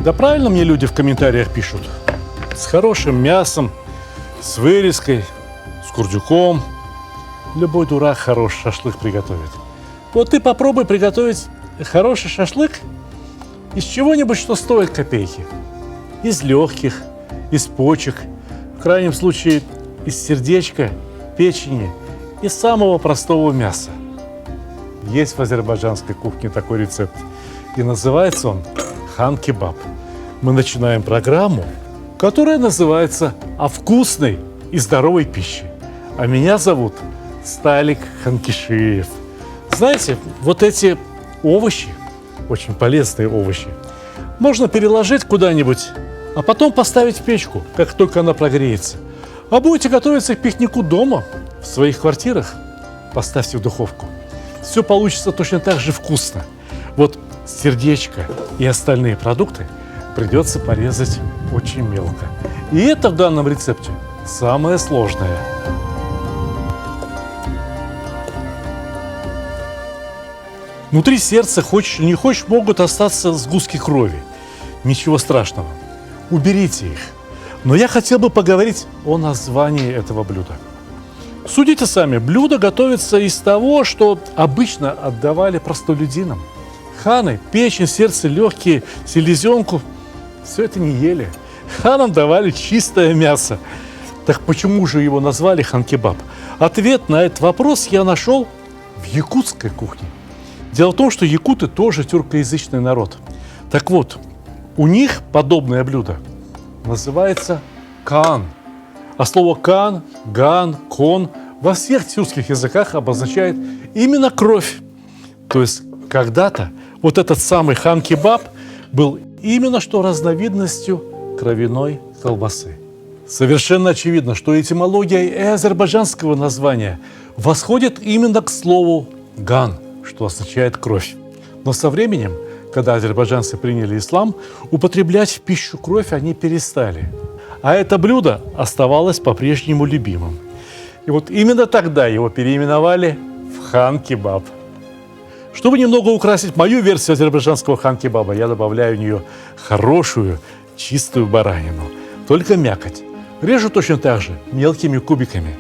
Да правильно мне люди в комментариях пишут. С хорошим мясом, с вырезкой, с курдюком. Любой дурак хороший шашлык приготовит. Вот ты попробуй приготовить хороший шашлык из чего-нибудь, что стоит копейки. Из легких, из почек, в крайнем случае из сердечка, печени и самого простого мяса. Есть в азербайджанской кухне такой рецепт. И называется он хан-кебаб. Мы начинаем программу, которая называется «О вкусной и здоровой пище». А меня зовут Сталик Ханкишиев. Знаете, вот эти овощи, очень полезные овощи, можно переложить куда-нибудь, а потом поставить в печку, как только она прогреется. А будете готовиться к пикнику дома, в своих квартирах, поставьте в духовку. Все получится точно так же вкусно. Вот сердечко и остальные продукты придется порезать очень мелко. И это в данном рецепте самое сложное. Внутри сердца, хочешь или не хочешь, могут остаться сгустки крови. Ничего страшного. Уберите их. Но я хотел бы поговорить о названии этого блюда. Судите сами, блюдо готовится из того, что обычно отдавали простолюдинам. Ханы, печень, сердце, легкие, селезенку – все это не ели. Ханам давали чистое мясо. Так почему же его назвали хан-кебаб? Ответ на этот вопрос я нашел в якутской кухне. Дело в том, что якуты тоже тюркоязычный народ. Так вот, у них подобное блюдо называется каан. А слово каан, ган, кон во всех тюркских языках обозначает именно кровь. То есть когда-то вот этот самый хан-кебаб был именно что разновидностью кровяной колбасы. Совершенно очевидно, что этимология и азербайджанского названия восходит именно к слову ган, что означает кровь. Но со временем, когда азербайджанцы приняли ислам, употреблять в пищу кровь они перестали. А это блюдо оставалось по-прежнему любимым. И вот именно тогда его переименовали в хан-кебаб. Чтобы немного украсить мою версию азербайджанского хан-кебаба, я добавляю в нее хорошую, чистую баранину. Только мякоть. Режу точно так же, мелкими кубиками.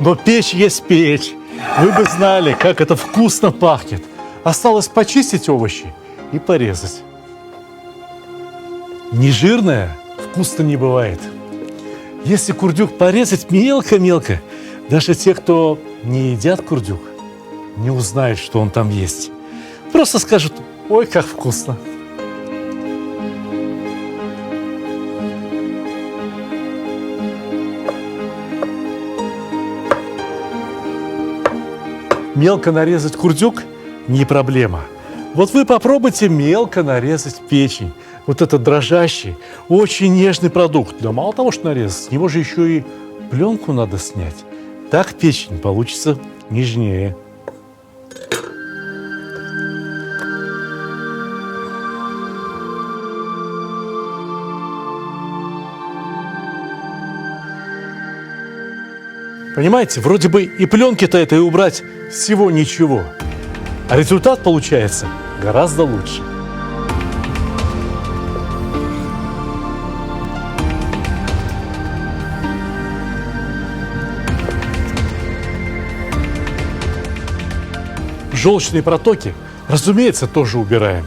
Но печь есть печь. Вы бы знали, как это вкусно пахнет. Осталось почистить овощи и порезать. Нежирное вкусно не бывает. Если курдюк порезать мелко-мелко, даже те, кто не едят курдюк, не узнают, что он там есть. Просто скажут: ой, как вкусно. Мелко нарезать курдюк – не проблема. Вот вы попробуйте мелко нарезать печень. Вот этот дрожащий, очень нежный продукт. Да мало того, что нарезать, с него же еще и пленку надо снять. Так печень получится нежнее. Понимаете, вроде бы и пленки-то этой убрать всего ничего. А результат получается гораздо лучше. Желчные протоки, разумеется, тоже убираем.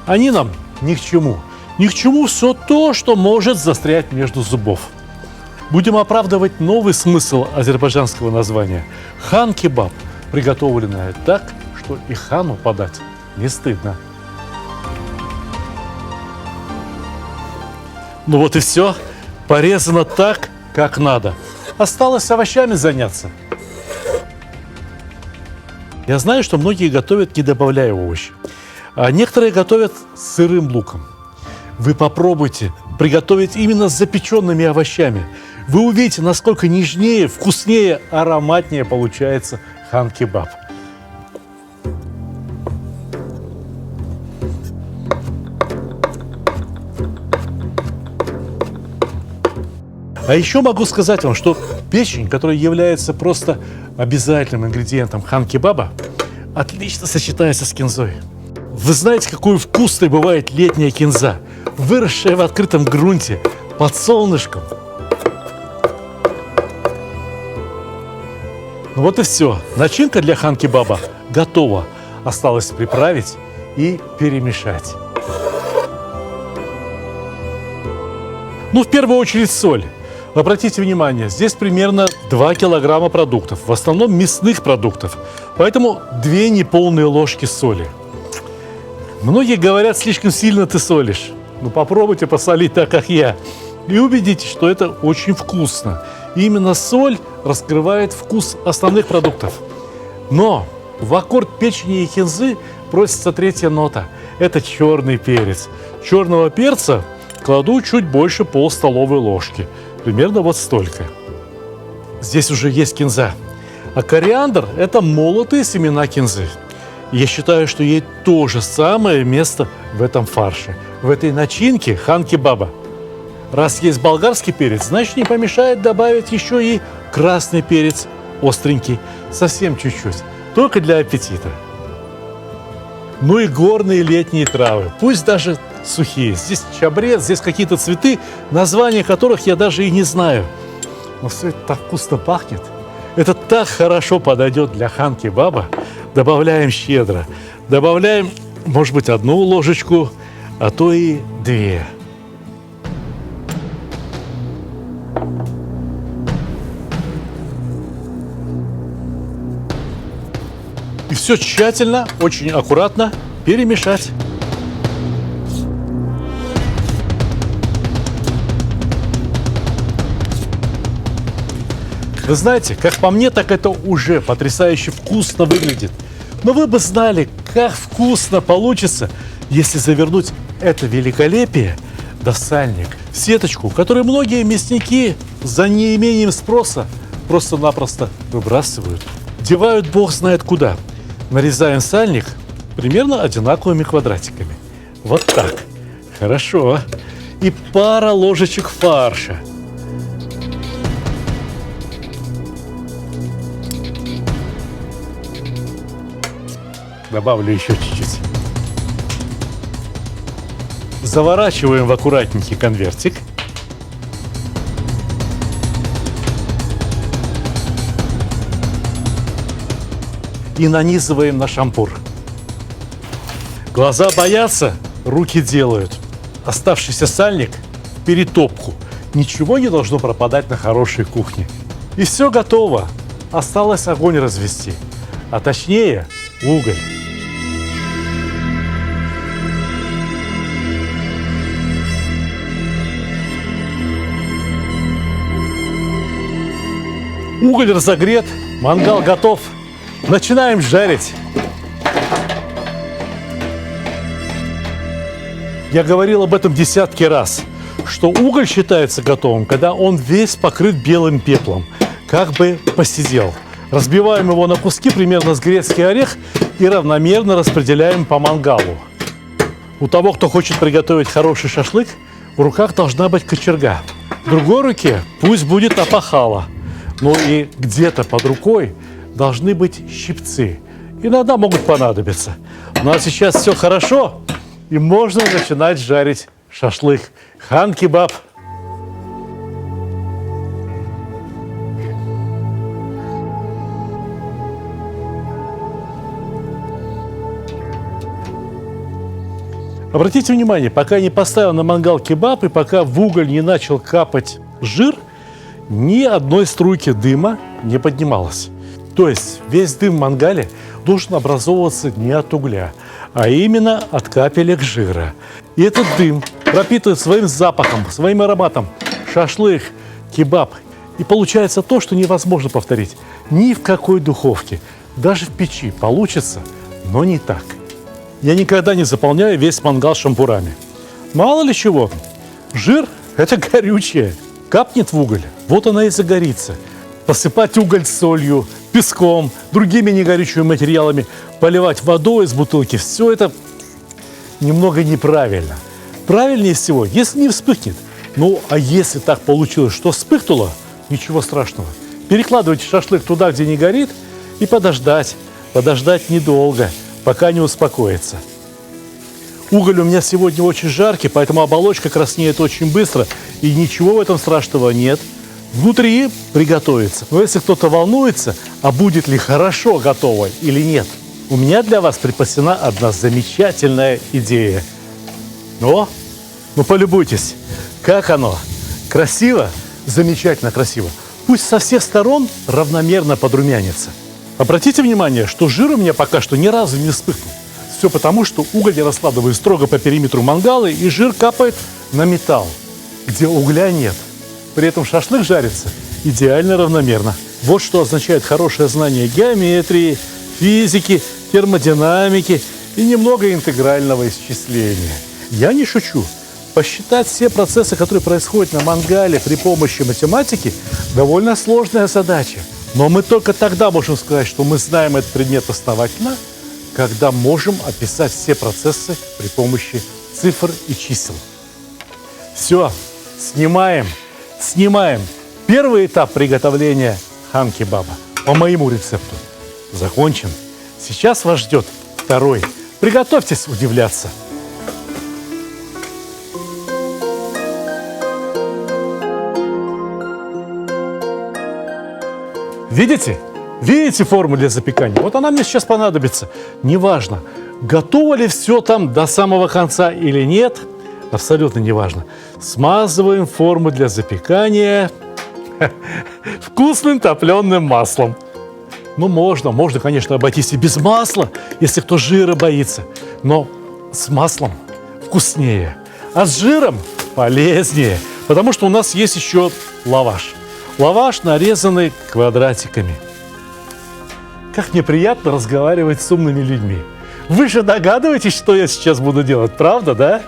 Они нам ни к чему. Ни к чему все то, что может застрять между зубов. Будем оправдывать новый смысл азербайджанского названия. Хан-кебаб, приготовленное так, что и хану подать не стыдно. Ну вот и все. Порезано так, как надо. Осталось овощами заняться. Я знаю, что многие готовят, не добавляя овощи. А некоторые готовят с сырым луком. Вы попробуйте приготовить именно с запеченными овощами. Вы увидите, насколько нежнее, вкуснее, ароматнее получается хан-кебаб. А еще могу сказать вам, что печень, которая является просто обязательным ингредиентом хан-кебаба, отлично сочетается с кинзой. Вы знаете, какой вкусной бывает летняя кинза, выросшая в открытом грунте, под солнышком. Ну вот и все. Начинка для хан-кебаба готова. Осталось приправить и перемешать. Ну, в первую очередь соль. Обратите внимание, здесь примерно 2 килограмма продуктов, в основном мясных продуктов, поэтому 2 неполные ложки соли. Многие говорят, слишком сильно ты солишь. Ну, попробуйте посолить так, как я, и убедитесь, что это очень вкусно. Именно соль раскрывает вкус основных продуктов. Но в аккорд печени и кинзы просится третья нота. Это черный перец. Черного перца кладу чуть больше пол-столовой ложки. Примерно вот столько. Здесь уже есть кинза. А кориандр – это молотые семена кинзы. Я считаю, что ей то же самое место в этом фарше, в этой начинке хан-кебаба. Раз есть болгарский перец, значит, не помешает добавить еще и красный перец, остренький, совсем чуть-чуть, только для аппетита. Ну и горные летние травы, пусть даже сухие. Здесь чабрец, здесь какие-то цветы, названия которых я даже и не знаю. Но все это так вкусно пахнет. Это так хорошо подойдет для хан-кебаба. Добавляем щедро. Добавляем, может быть, 1 ложечку, а то и 2. И все тщательно, очень аккуратно перемешать. Вы знаете, как по мне, так это уже потрясающе вкусно выглядит. Но вы бы знали, как вкусно получится, если завернуть это великолепие в сальник, в сеточку, которую многие мясники за неимением спроса просто-напросто выбрасывают. Девают бог знает куда. Нарезаем сальник примерно одинаковыми квадратиками. Вот так. Хорошо. И пара ложечек фарша. Добавлю еще чуть-чуть. Заворачиваем в аккуратненький конвертик. И нанизываем на шампур. Глаза боятся, руки делают. Оставшийся сальник в перетопку. Ничего не должно пропадать на хорошей кухне. И все готово. Осталось огонь развести. А точнее, уголь. Уголь разогрет, мангал готов. Начинаем жарить. Я говорил об этом десятки раз, что уголь считается готовым, когда он весь покрыт белым пеплом, как бы посидел. Разбиваем его на куски примерно с грецкий орех и равномерно распределяем по мангалу. У того, кто хочет приготовить хороший шашлык, в руках должна быть кочерга. В другой руке пусть будет опахало. Ну и где-то под рукой должны быть щипцы. Иногда могут понадобиться. Ну а сейчас все хорошо, и можно начинать жарить шашлык. Хан-кебаб. Обратите внимание, пока я не поставил на мангал кебаб и пока в уголь не начал капать жир, ни одной струйки дыма не поднималось. То есть весь дым в мангале должен образовываться не от угля, а именно от капелек жира. И этот дым пропитывает своим запахом, своим ароматом шашлык, кебаб. И получается то, что невозможно повторить ни в какой духовке. Даже в печи получится, но не так. Я никогда не заполняю весь мангал шампурами. Мало ли чего, жир – это горючее. Капнет в уголь, вот она и загорится. Посыпать уголь солью, песком, другими негорючими материалами, поливать водой из бутылки – все это немного неправильно. Правильнее всего, если не вспыхнет, Ну, а если так получилось, что вспыхнуло, ничего страшного. Перекладывайте шашлык туда, где не горит, и подождать недолго, пока не успокоится. Уголь у меня сегодня очень жаркий, поэтому оболочка краснеет очень быстро, и ничего в этом страшного нет. Внутри приготовится. Но если кто-то волнуется, а будет ли хорошо готово или нет, у меня для вас припасена одна замечательная идея. Ну полюбуйтесь, как оно. Красиво? Замечательно красиво. Пусть со всех сторон равномерно подрумянится. Обратите внимание, что жир у меня пока что ни разу не вспыхнул. Все потому, что уголь я раскладываю строго по периметру мангала, и жир капает на металл, где угля нет. При этом шашлык жарится идеально равномерно. Вот что означает хорошее знание геометрии, физики, термодинамики и немного интегрального исчисления. Я не шучу. Посчитать все процессы, которые происходят на мангале при помощи математики, довольно сложная задача. Но мы только тогда можем сказать, что мы знаем этот предмет основательно, когда можем описать все процессы при помощи цифр и чисел. Все, снимаем. Первый этап приготовления хан-кебаба по моему рецепту закончен. Сейчас вас ждет второй. Приготовьтесь удивляться. Видите? Видите форму для запекания? Вот она мне сейчас понадобится. Неважно, готово ли все там до самого конца или нет, абсолютно неважно. Смазываем форму для запекания вкусным топленым маслом. Ну, можно, конечно, обойтись и без масла, если кто жира боится. Но с маслом вкуснее, а с жиром полезнее, потому что у нас есть еще лаваш. Лаваш, нарезанный квадратиками. Как мне приятно разговаривать с умными людьми. Вы же догадываетесь, что я сейчас буду делать, правда, да?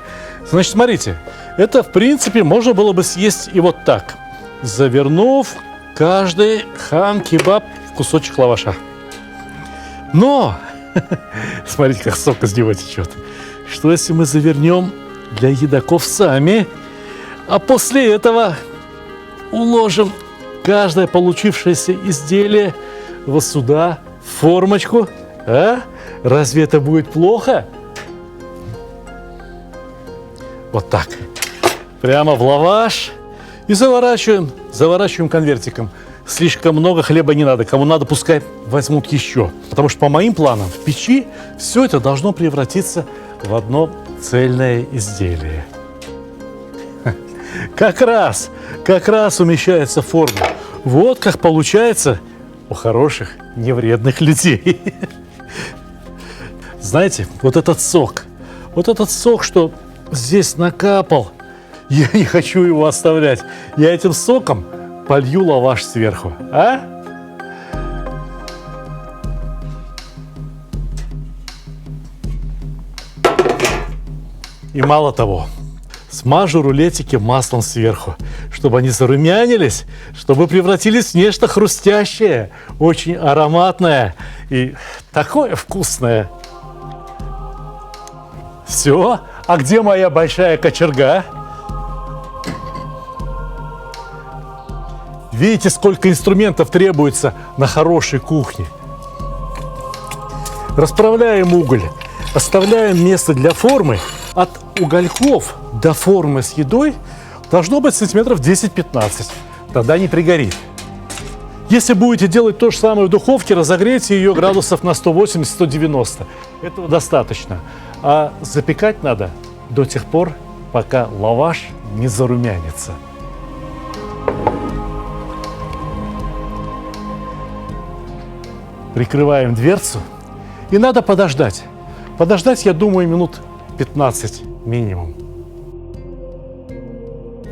Значит, смотрите, это, в принципе, можно было бы съесть и вот так, завернув каждый хан-кебаб в кусочек лаваша. Но, смотрите, как сок из него течет. Что если мы завернем для едоков сами, а после этого уложим каждое получившееся изделие вот сюда, в формочку? А? Разве это будет плохо? Вот так. Прямо в лаваш и заворачиваем конвертиком. Слишком много хлеба не надо. Кому надо, пускай возьмут еще. Потому что по моим планам в печи все это должно превратиться в одно цельное изделие. Как раз умещается в форму. Вот как получается у хороших, невредных людей. Знаете, вот этот сок, что здесь накапал, я не хочу его оставлять. Я этим соком полью лаваш сверху. А? И мало того, смажу рулетики маслом сверху, чтобы они зарумянились, чтобы превратились в нечто хрустящее, очень ароматное и такое вкусное. Все? А где моя большая кочерга? Видите, сколько инструментов требуется на хорошей кухне. Расправляем уголь, оставляем место для формы. От угольков до формы с едой должно быть сантиметров 10-15. Тогда не пригорит. Если будете делать то же самое в духовке, разогрейте ее градусов на 180-190. Этого достаточно. А запекать надо до тех пор, пока лаваш не зарумянится. Прикрываем дверцу. И надо подождать. Подождать, я думаю, минут 15 минимум.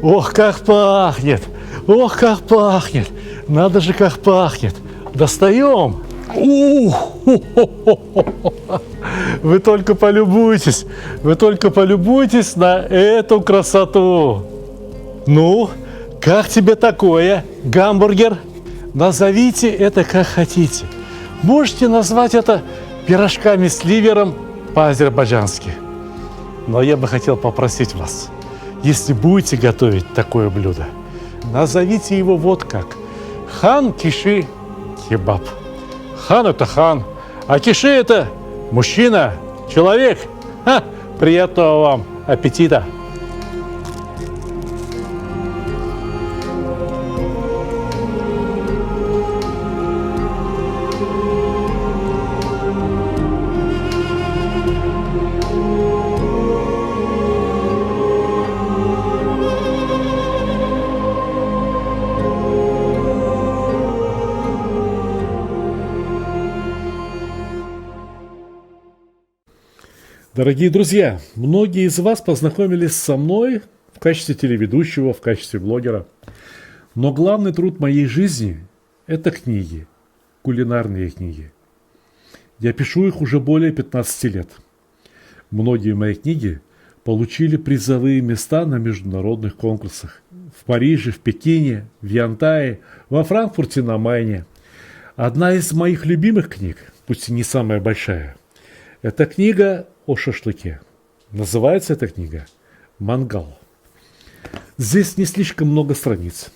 Ох, как пахнет! Ох, как пахнет! Надо же, как пахнет! Достаем! Вы только полюбуйтесь! Вы только полюбуйтесь на эту красоту! Ну, как тебе такое, гамбургер? Назовите это как хотите. Можете назвать это пирожками с ливером по-азербайджански. Но я бы хотел попросить вас, если будете готовить такое блюдо, назовите его вот как: хан киши кебаб. Хан – это хан, а киши – это мужчина, человек. Приятного вам аппетита! Дорогие друзья, многие из вас познакомились со мной в качестве телеведущего, в качестве блогера. Но главный труд моей жизни – это книги, кулинарные книги. Я пишу их уже более 15 лет. Многие мои книги получили призовые места на международных конкурсах. В Париже, в Пекине, в Янтае, во Франкфурте на Майне. Одна из моих любимых книг, пусть и не самая большая, это книга о шашлыке. Называется эта книга «Мангал». Здесь не слишком много страниц,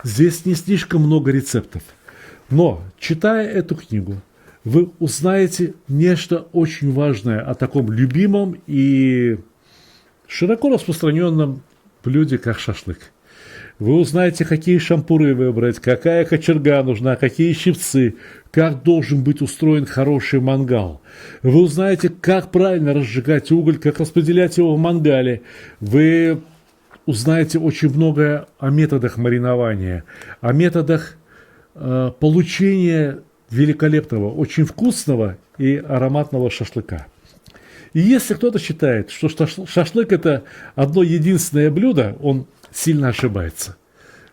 здесь не слишком много рецептов. Но, читая эту книгу, вы узнаете нечто очень важное о таком любимом и широко распространенном блюде, как шашлык. Вы узнаете, какие шампуры выбрать, какая кочерга нужна, какие щипцы, как должен быть устроен хороший мангал. Вы узнаете, как правильно разжигать уголь, как распределять его в мангале. Вы узнаете очень многое о методах маринования, о методах получения великолепного, очень вкусного и ароматного шашлыка. И если кто-то считает, что шашлык – это одно единственное блюдо, он сильно ошибается.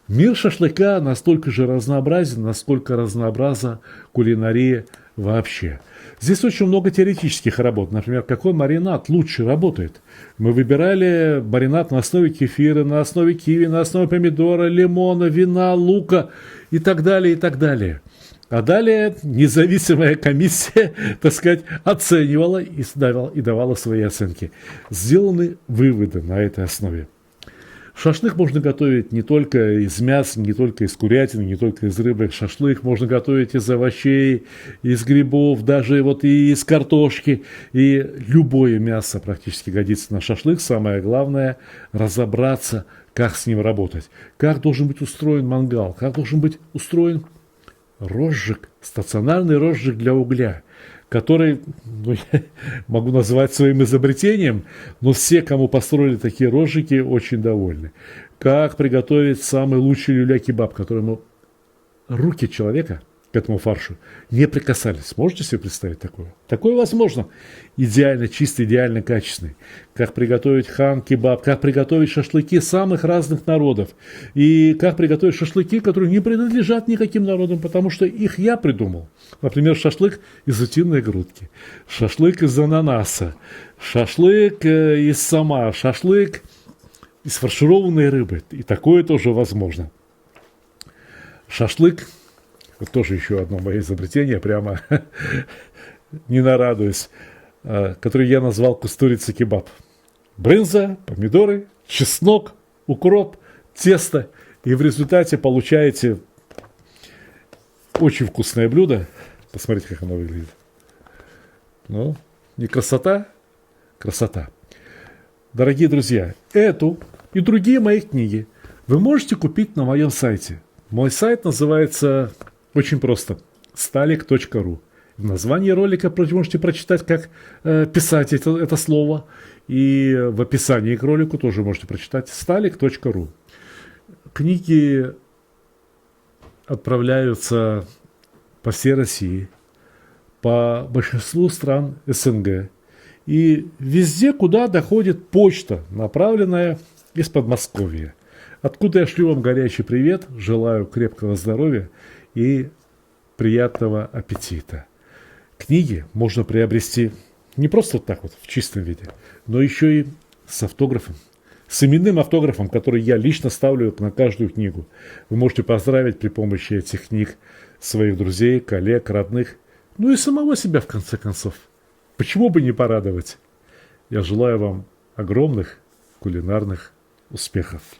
Мир шашлыка настолько же разнообразен, насколько разнообразна кулинария вообще. Здесь очень много теоретических работ. Например, какой маринад лучше работает. Мы выбирали маринад на основе кефира, на основе киви, на основе помидора, лимона, вина, лука и так далее, и так далее. А далее независимая комиссия, так сказать, оценивала и давала свои оценки. Сделаны выводы на этой основе. Шашлык можно готовить не только из мяса, не только из курятины, не только из рыбы. Шашлык можно готовить из овощей, из грибов, даже вот и из картошки. И любое мясо практически годится на шашлык. Самое главное – разобраться, как с ним работать. Как должен быть устроен мангал, как должен быть устроен розжиг, стационарный розжиг для угля, который, я могу назвать своим изобретением, но все, кому построили такие розжиги, очень довольны. Как приготовить самый лучший люля-кебаб, которому руки человека к этому фаршу не прикасались. Можете себе представить такое? Такое возможно. Идеально чистый, идеально качественный. Как приготовить хан-кебаб, как приготовить шашлыки самых разных народов. И как приготовить шашлыки, которые не принадлежат никаким народам, потому что их я придумал. Например, шашлык из утиной грудки, шашлык из ананаса, шашлык из сома, шашлык из фаршированной рыбы. И такое тоже возможно. Шашлык, вот тоже еще одно мое изобретение, прямо не нарадуюсь, который я назвал кустурица-кебаб. Брынза, помидоры, чеснок, укроп, тесто. И в результате получаете очень вкусное блюдо. Посмотрите, как оно выглядит. Ну, не красота? Красота. Дорогие друзья, эту и другие мои книги вы можете купить на моем сайте. Мой сайт называется очень просто stalik.ru. В названии ролика вы можете прочитать, как писать это слово. И в описании к ролику тоже можете прочитать stalik.ru. Книги отправляются по всей России, по большинству стран СНГ. И везде, куда доходит почта, направленная из Подмосковья. Откуда я шлю вам горячий привет, желаю крепкого здоровья и приятного аппетита. Книги можно приобрести не просто так вот в чистом виде, но еще и с автографом. С именным автографом, который я лично ставлю на каждую книгу. Вы можете поздравить при помощи этих книг своих друзей, коллег, родных, ну и самого себя в конце концов. Почему бы не порадовать? Я желаю вам огромных кулинарных Успехов!